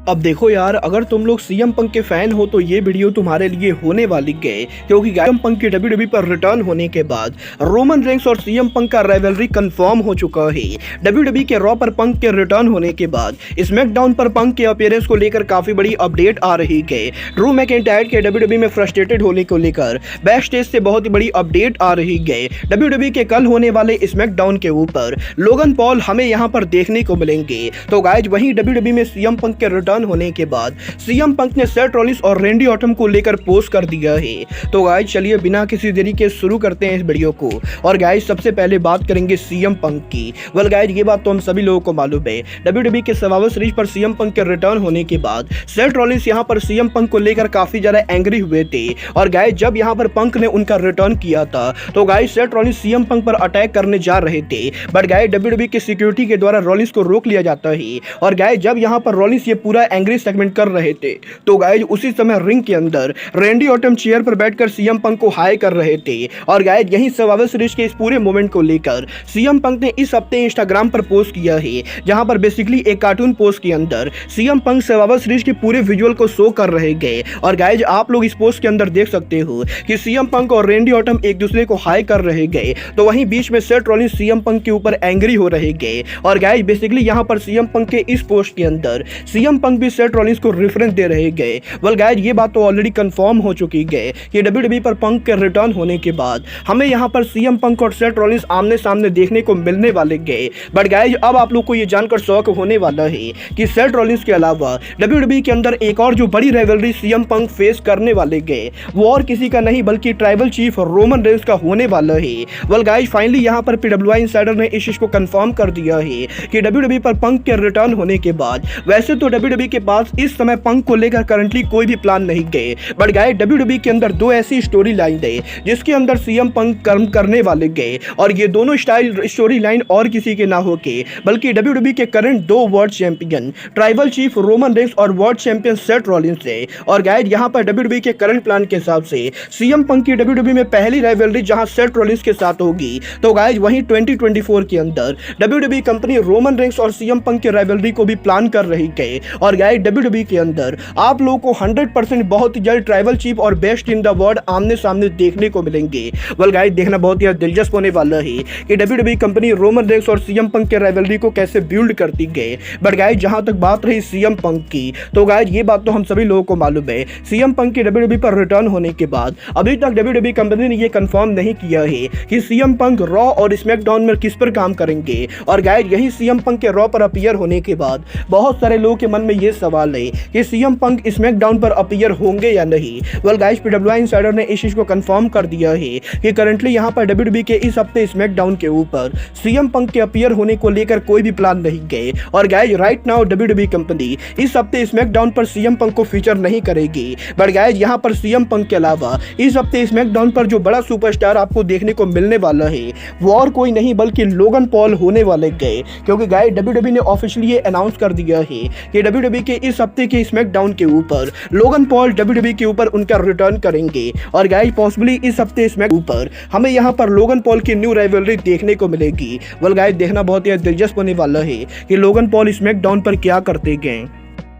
अब देखो यार, अगर तुम लोग सीएम पंक के फैन हो तो ये वीडियो तुम्हारे लिए होने वाली है, क्योंकि सीएम पंक के डब्ल्यूडब्ल्यूई पर रिटर्न होने के बाद रोमन रेंस और सीएम पंक का राइवलरी कंफर्म हो चुका है। डब्ल्यूडब्ल्यूई के रॉ पर पंक के रिटर्न होने के बाद स्मैकडाउन पर पंक के अपीयरेंस को लेकर काफी बड़ी अपडेट आ रही है। ड्रू मैकिंटायर के डब्ल्यूडब्ल्यूई में फ्रस्ट्रेटेड होने को लेकर बैक स्टेज से बहुत ही बड़ी अपडेट आ रही है। डब्ल्यूडब्ल्यूई के कल होने वाले स्मैकडाउन के ऊपर लोगन पॉल हमें यहाँ पर देखने को मिलेंगे। तो गाइज वहीं डब्ल्यूडब्ल्यूई में सीएम पंक के रिटर्न होने के बाद सीएम पंक ने सेथ रॉलिंस और रैंडी ऑर्टन को लेकर पोस्ट कर दिया है। तो गाइस चलिए बिना किसी देरी के शुरू करते हैं इस वीडियो को। और गाइस सबसे पहले बात करेंगे सीएम पंक की। वेल गाइस ये बात तो हम सभी लोगों को मालूम है, डब्ल्यूडब्ल्यूई के सर्वाइवर सीरीज पर सीएम पंक के रिटर्न होने के बाद सेथ रॉलिंस यहां पर सीएम पंक को लेकर काफी ज्यादा एंग्री हुए थे। और गाइस जब यहां पर पंक ने उनका रिटर्न किया था तो guys Seth Rollins CM Punk पर अटैक करने जा रहे थे, बट गाइस डब्ल्यूडब्ल्यूई के सिक्योरिटी के द्वारा रॉलिंस को रोक लिया जाता है। और गाइस जब यहां पर रॉलिंस ये पूरा एंग्री सेगमेंट कर रहे थे तो गाइज उसी समय रिंग के अंदर रैंडी ऑर्टन चेयर पर बैठकर सीएम पंक को हाई कर रहे थे। और गाइज यही सर्वाइवर सीरीज के इस पूरे मोमेंट को लेकर सीएम पंक ने इस हफ्ते इंस्टाग्राम पर पोस्ट किया है, जहां पर बेसिकली एक कार्टून पोस्ट के अंदर सीएम पंक सर्वाइवर सीरीज के पूरे विजुअल को शो कर रहे गए। और गाइज आप लोग इस पोस्ट के अंदर देख सकते हो कि सीएम पंक और रैंडी ऑर्टन एक दूसरे को हाई कर रहे गए, तो वहीं बीच में सेथ रॉलिंस सीएम पंक के ऊपर एंग्री हो रहे गए। और गाइज बेसिकली यहां पर सीएम पंक के इस पोस्ट के अंदर सीएम पंक भी सेथ रॉलिंस को रेफरेंस दे रहे गए। वेल गाइस ये बात तो ऑलरेडी कंफर्म हो चुकी है कि डब्ल्यूडब्ल्यूई पर पंक के रिटर्न होने के बाद हमें यहां पर सीएम पंक और सेथ रॉलिंस आमने सामने देखने को मिलने वाले गए। बट गाइस अब आप लोग को ये जानकर शौक होने वाला है कि सेथ रॉलिंस के अलावा डब्ल्यूडब्ल्यूई के अंदर एक और जो बड़ी राइवलरी सीएम पंक फेस करने वाले गए वो और किसी का नहीं बल्कि ट्राइबल चीफ रोमन रेंस का होने वाला है। वेल गाइस फाइनली यहां पर पीडब्ल्यूआई इनसाइडर ने इस चीज को कंफर्म कर दिया है कि डब्ल्यूडब्ल्यूई पर पंक के रिटर्न होने के बाद वैसे तो डब्ल्यूडब्ल्यूई के पास इस समय पंक को लेकर करंटली कोई भी प्लान नहीं गए, बट गाइस डब्ल्यूडब्ल्यूई के अंदर दो ऐसी स्टोरी लाइन है जिसके अंदर सीएम पंक कर्म करने वाले गए। और ये दोनों स्टोरी लाइन और किसी के ना होके बल्कि डब्ल्यूडब्ल्यूई के करंट दो world champion tribal chief Roman Reigns और वर्ल्ड चैंपियन सेथ रॉलिंस है। और गाइस यहां पर डब्ल्यूडब्ल्यूई के करंट प्लान के हिसाब से सीएम पंक की डब्ल्यूडब्ल्यूई में पहली राइवलरी जहां सेथ रॉलिंस के साथ होगी, तो गाइस वहीं 2024 के अंदर डब्ल्यूडब्ल्यूई कंपनी रोमन रेंस और सीएम पंक की राइवलरी को भी प्लान कर रही है। और गाइस डब्ल्यूडब्ल्यूई के अंदर आप लोगों को 100% बहुत ही जल्द ट्राइबल चीफ और बेस्ट इन द वर्ल्ड आमने सामने देखने को मिलेंगे। वेल गाइस देखना बहुत ही दिलचस्प होने वाला है कि डब्ल्यूडब्ल्यूई कंपनी रोमन रेंस और सीएम पंक के राइवलरी को कैसे बिल्ड करती गए। बट गाइस जहां तक बात रही सीएम पंक की, तो गाइस ये बात तो हम सभी लोगों को मालूम है, सीएम पंक के डब्ल्यूडब्ल्यूई पर रिटर्न होने के बाद अभी तक डब्ल्यूडब्ल्यूई कंपनी ने यह कंफर्म नहीं किया है कि सीएम पंक रॉ और स्मैकडाउन में किस पर काम करेंगे। और गाइस यही सीएम पंक के रॉ पर अपीयर होने के बाद बहुत सारे लोगों के मन में यह सवाल है कि सीएम पंक स्मैकडाउन पर अपीयर होंगे या नहीं। वेल गाइस पीडब्ल्यूआई इनसाइडर ने इस चीज को कंफर्म कर दिया है कि करंटली यहां पर डब्ल्यूडब्ल्यूई के इस हफ्ते स्मैकडाउन के ऊपर सीएम पंक के अपीयर होने को लेकर कोई भी प्लान नहीं गए। और guys right now WWE company इस हफ्ते स्मैकडाउन पर सीएम पंक को फीचर नहीं करेगी। बट गाइस यहां पर सीएम पंक के अलावा इस हफ्ते स्मैकडाउन पर जो बड़ा सुपरस्टार आपको देखने को मिलने वाला है वो और कोई नहीं बल्कि लोगन पॉल होने वाले गए, क्योंकि गाइस डब्ल्यूडब्ल्यूई ने ऑफिशियली ये अनाउंस कर दिया है कि डब्ल्यूडब्ल्यूई के इस हफ्ते के स्मैकडाउन के ऊपर लोगन पॉल डब्ल्यूडब्ल्यूई के ऊपर उनका रिटर्न करेंगे। और गाइस पॉसिबली इस हफ्ते स्मैक ऊपर हमें यहां पर लोगन पॉल की न्यू राइवलरी देखने को मिलेगी। वेल गाइस देखना बहुत ही दिलचस्प होने वाला है कि लोगन पॉल स्मैकडाउन पर क्या करते गए।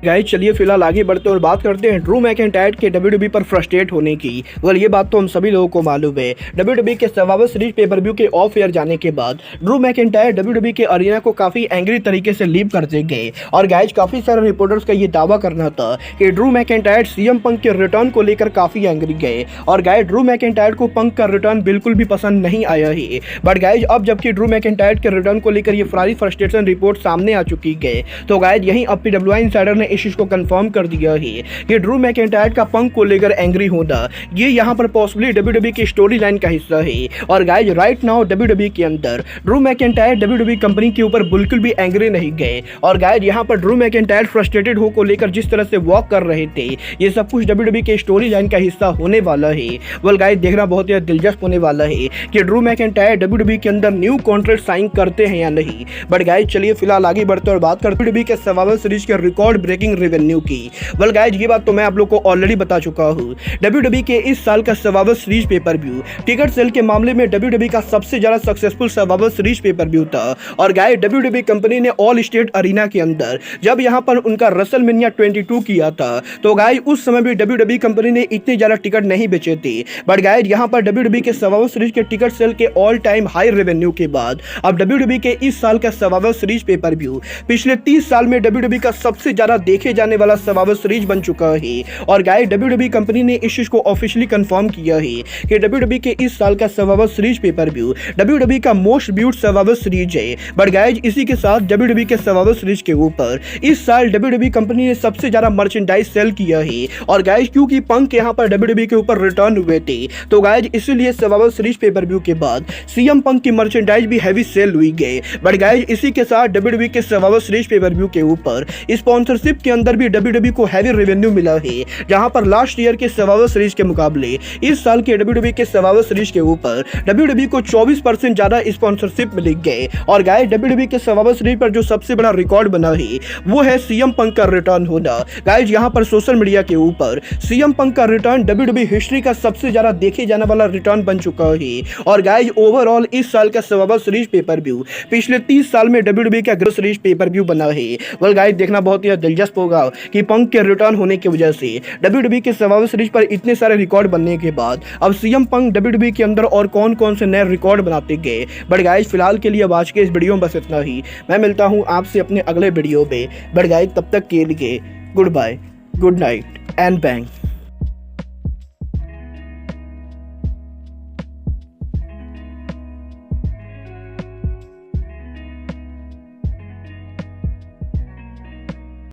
गाइस चलिए फिलहाल आगे बढ़ते और बात करते हैं ड्रू मैकिंटायर के डब्ल्यूडब्ल्यूई पर फ्रस्ट्रेट होने की। वेल ये बात तो हम सभी लोगों को मालूम है, डब्ल्यूडब्ल्यूई के सर्वाइवर सीरीज पेपर व्यू के ऑफ एयर जाने के बाद ड्रू मैकिंटायर डब्ल्यूडब्ल्यूई के अरीना को काफी एंग्री तरीके से लीव करते गए। और गाइस काफी सारे रिपोर्टर्स का ये दावा करना था कि ड्रू मैकिंटायर सीएम पंक के रिटर्न को लेकर काफी एंग्री गए। और गाइस ड्रू मैकिंटायर को पंक का रिटर्न बिल्कुल भी पसंद नहीं आया है। बट गाइस अब जबकि ड्रू मैकिंटायर के रिटर्न को लेकर ये सारी फ्रस्ट्रेशन रिपोर्ट सामने आ चुकी है, तो गाइस यहीं अब पीडब्ल्यूआई इनसाइडर ने इस चीज को कंफर्म कर दिया है कि ड्रू मैकिंटायर का पंक को लेकर एंग्री होना ये यहां पर पॉसिबली डब्ल्यूडब्ल्यूई की स्टोरी लाइन का हिस्सा है। और गाइस राइट नाउ डब्ल्यूडब्ल्यूई के अंदर ड्रू मैकिंटायर डब्ल्यूडब्ल्यूई कंपनी के ऊपर बिल्कुल भी एंग्री नहीं गए। और गाइस यहां पर ड्रू मैकिंटायर फ्रस्ट्रेटेड हो को लेकर जिस तरह से वॉक कर रहे थे ये सब कुछ डब्ल्यूडब्ल्यूई के स्टोरी लाइन का हिस्सा होने वाला है। वेल गाइस देखना बहुत ही दिलचस्प होने वाला है कि ड्रू मैकिंटायर डब्ल्यूडब्ल्यूई के अंदर न्यू कॉन्ट्रैक्ट साइन करते हैं या नहीं। बट गाइस चलिए फिलहाल आगे बढ़ते और बात करते हैं डब्ल्यूडब्ल्यूई के सर्वाइवर सीरीज के रिकॉर्ड ब्रेकिंग ब्रेकिंग रेवेन्यू की। वेल गाइज, ये बात तो मैं आप लोग को ऑलरेडी बता चुका हूँ। WWE के इस साल का survivor series pay per view ticket sale के मामले में WWE का सबसे ज्यादा successful survivor series pay per view था। और गाइज, WWE कंपनी ने ऑल स्टेट अरीना के अंदर जब यहाँ पर उनका रेसलमेनिया 22 किया था, तो गाइज उस समय भी WWE कंपनी ने इतने ज्यादा टिकट नहीं बेचे थे। बट गाइज, यहाँ पर WWE के सर्वाइवर सीरीज के टिकट सेल के ऑल टाइम हाई रेवेन्यू के बाद अब WWE के इस साल का सर्वाइवर सीरीज पेपर व्यू पिछले 30 साल में WWE का सबसे ज्यादा देखे जाने वाला सर्वाइवर सीरीज बन चुका है। और गाइस, WWE कंपनी ने इस चीज को ऑफिशियली कंफर्म किया है कि WWE के इस साल का survivor series pay per view WWE का मोस्ट व्यूड सर्वाइवर सीरीज है। बट गाइस, इसी के साथ WWE के सर्वाइवर सीरीज के ऊपर इस साल WWE कंपनी ने सबसे ज्यादा मर्चेंडाइज सेल किया है। और गाइस, क्योंकि पंक यहाँ पर WWE के ऊपर रिटर्न हुए थे, तो गाइस इसीलिए सर्वाइवर सीरीज पेपर व्यू के बाद सीएम पंक की मर्चेंडाइज भी हैवी सेल हुई गए। बट गाइस, इसी के साथ WWE के सर्वाइवर सीरीज पेपर व्यू के ऊपर स्पॉन्सरशिप के अंदर भी WWE को हैवी रेवेन्यू मिला है, जहां पर लास्ट ईयर के सर्वाइवर सीरीज के मुकाबले इस साल के WWE के सर्वाइवर सीरीज के ऊपर WWE को 24% ज्यादा स्पॉन्सरशिप मिल गए। और गाइस, WWE के सर्वाइवर सीरीज पर जो सबसे बड़ा रिकॉर्ड बना है वो है सीएम पंक का रिटर्न होना। गाइस, यहां पर सोशल मीडिया के ऊपर सीएम पंक का रिटर्न WWE हिस्ट्री का सबसे ज्यादा देखे जाने वाला रिटर्न बन चुका है। और गाइस, ओवरऑल इस साल का सर्वाइवर सीरीज पेपर व्यू पिछले 30 साल में WWE का ग्रेट सीरीज पेपर व्यू बना है। वेल गाइस, देखना बहुत ही दिलचस्प होगा कि पंक के रिटर्न होने की वजह से WWE के सर्वाइवर सीरीज पर इतने सारे रिकॉर्ड बनने के बाद अब सीएम पंक WWE के अंदर और कौन कौन से नए रिकॉर्ड बनाते गए। बट गाइस, फिलहाल के लिए अब आज के इस वीडियो में बस इतना ही। मैं मिलता हूं आपसे अपने अगले वीडियो में। बट गाइस, तब तक के लिए goodbye, good night and bang.